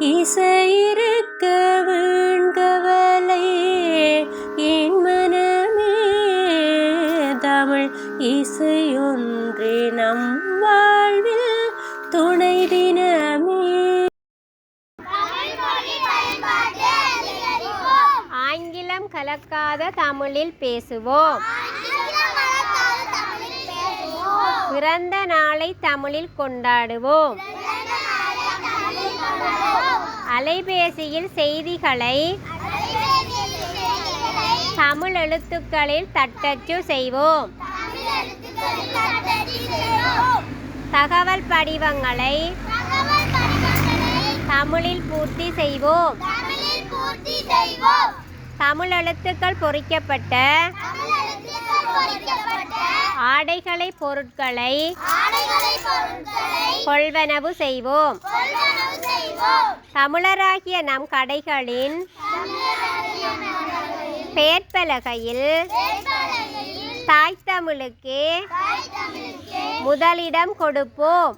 இசையிருக்க வீண்கவலை என் மனமே தமிழ் இசையொன்றே நம் வாழ்வில் துணை தினமே. ஆங்கிலம் கலக்காத தமிழில் பேசுவோம். பிறந்த நாளை தமிழில் கொண்டாடுவோம். அலைபேசியில் செய்திகளை தமிழ் எழுத்துக்களில் தட்டச்சு செய்வோம். தகவல் படிவங்களை தமிழில் பூர்த்தி செய்வோம். தமிழ் எழுத்துக்கள் பொறிக்கப்பட்ட ஆடைகளை பொருட்களை கொள்வனவு செய்வோம். தமிழராகிய நம் கடைகளின் பெயர்ப்பலகையில் தாய் தமிழுக்கு முதலிடம் கொடுப்போம்.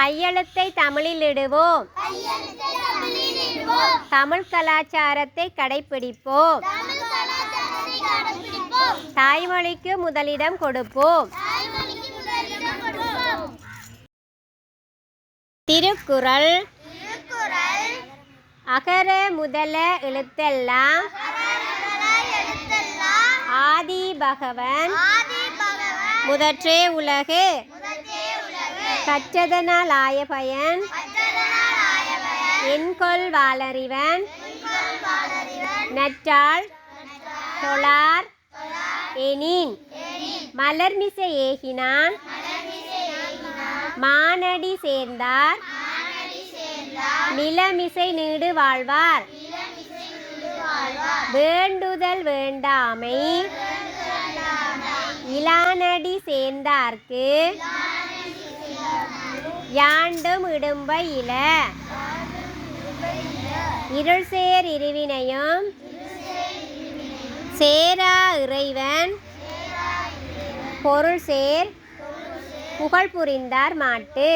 கையெழுத்தை தமிழில் இடுவோம். தமிழ் கலாச்சாரத்தை கடைபிடிப்போம். தாய்மொழிக்கு முதலிடம் கொடுப்போம். திருக்குறள் அகர முதல எழுத்தெல்லாம் ஆதி பகவன் முதற்றே உலகு கற்றதனால் ஆய பயன் என்கொல் வாளறிவன் நற்றாள் தொழார் எனின் மலர்மிசை ஏகினான் மானடி சேர்ந்தார் நிலமிசை நீடு வாழ்வார். வேண்டுதல் வேண்டாமை இலானடி சேர்ந்தார்க்கு யாண்டும் இடும்ப இல. இருள் சேர் இருவினையும் சேரா இறைவன் பொருள் சேர் புகழ் புரிந்தார் மாட்டு.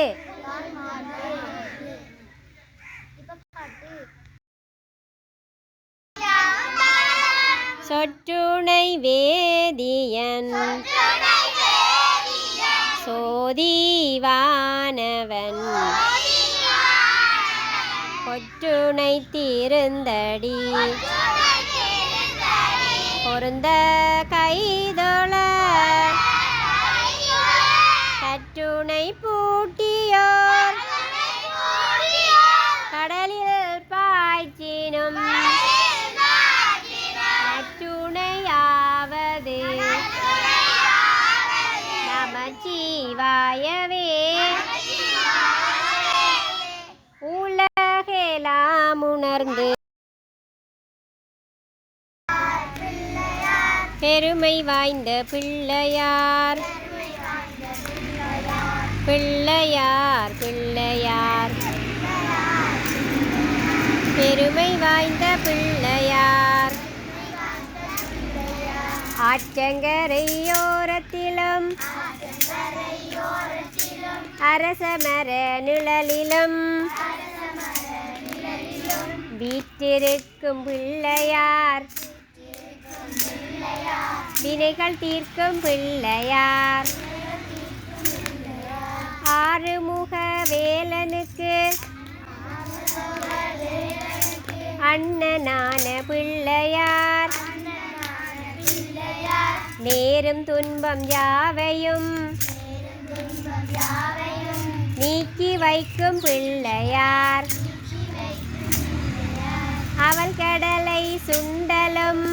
சொற்றுணை வேதியன் சோதிவானவன் பொற்றுணை தீர்ந்தடி பொருந்த கைதொழ கற்றுணை பூட்டியோர் கடலில் பாய்ச்சினும் அற்றுணையாவது நமச்சிவாயவே. உலகெல்லாம் உணர்ந்து பெருமை வாய்ந்த பிள்ளையார் பிள்ளையார் பிள்ளையார் பெருமை வாய்ந்த பிள்ளையார். ஆற்றங்கரையோரத்திலும் அரசமர நிழலிலும் வீற்றிருக்கும் பிள்ளையார் வினைகள் தீர்க்கும் பிள்ளையார். ஆறுமுக வேலனுக்கு அண்ணனான பிள்ளையார் நேரும் துன்பம் யாவையும் நீக்கி வைக்கும் பிள்ளையார். அவள் கடலை சுண்டலும்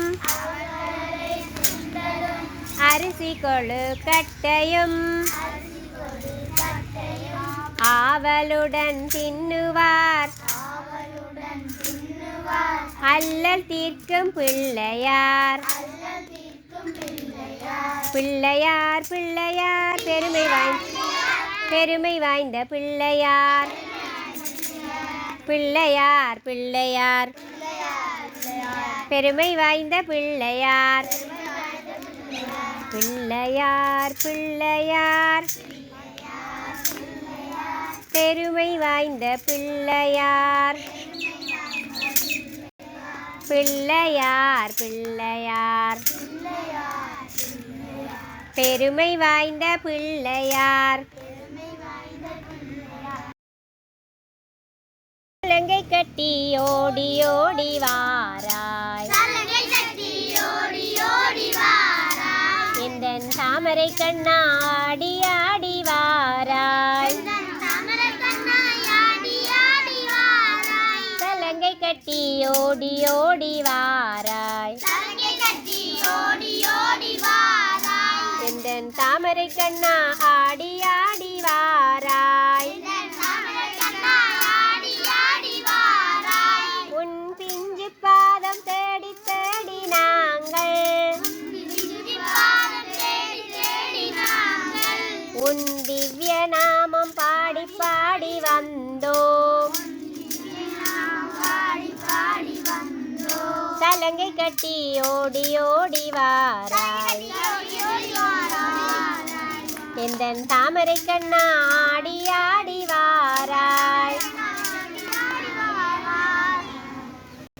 அரிசி கொழு கட்டையும் ஆவலுடன் தின்னுவார் அல்லல் தீர்க்கும் பிள்ளையார். பிள்ளையார் பிள்ளையார் பெருமை வாய்ந்த பிள்ளையார் பிள்ளையார் பிள்ளையார் பெருமை வாய்ந்த பிள்ளையார். பிள்ளையார் பிள்ளையார் பெருமை வாய்ந்த பிள்ளையார் பிள்ளையார் பிள்ளையார் பெருமை வாய்ந்த பிள்ளையார் சலங்கை கட்டி ஓடி ஓடி வாராய் எந்தன் தாமரை கண்ணாடி ஆடி வாராய் சலங்கை கட்டி ஓடி ஓடி வாராய் எந்தன் தாமரை கண்ணா ஆடி ஆடி வாராய் உன் பிஞ்சு பாதம் தேடி தேடி நாங்கள் உன் திவ்ய நாமம் பாடி பாடி வந்தோம் சலங்கை கட்டி ஓடி ஓடி வாராய் எந்தன் தாமரை கண்ணா ஆடி ஆடி வாராய்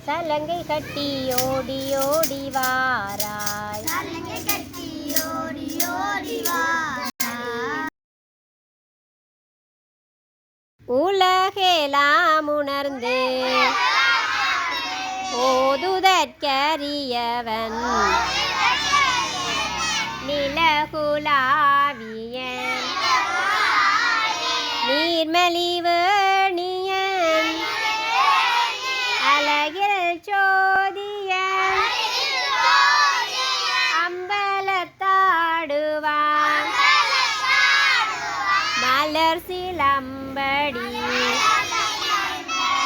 சலங்கை கட்டி ஓடி ஓடி வாராய் உலகெலாம் உணர்ந்து ஓதுதற்கரியவன் நிலகுலாவிய நீர்மலிவேணியன் அழகில் சோதியன் அம்பலத்தாடுவான் மலர் சிலம்படி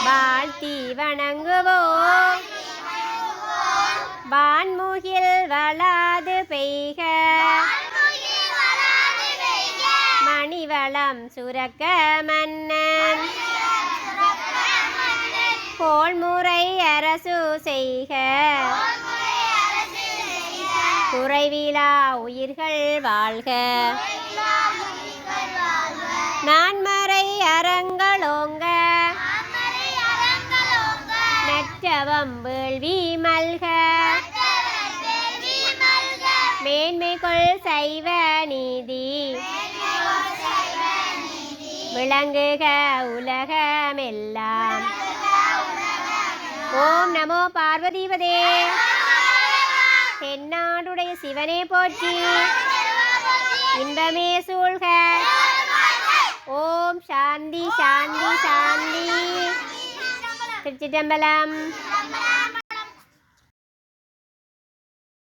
வாழ்த்தி வணங்குவோம் வான்முகில் வளாது பெய்க மணிவளம் சுரக்க மன்னன் கோள்முறை அரசு செய்க குறைவிலா உயிர்கள் வாழ்க நான்மறை அறங்களோங்க நற்றவம் வேள்வி மல்க மேன்மைகொள் சைவ நீதி விளங்குக உலகமெல்லாம். ஓம் நமோ பார்வதிபதே. தென்னாடுடைய சிவனே போற்றி. இன்பமே சூழ்க. ஓம் சாந்தி சாந்தி சாந்தி. திருச்சிற்றம்பலம்.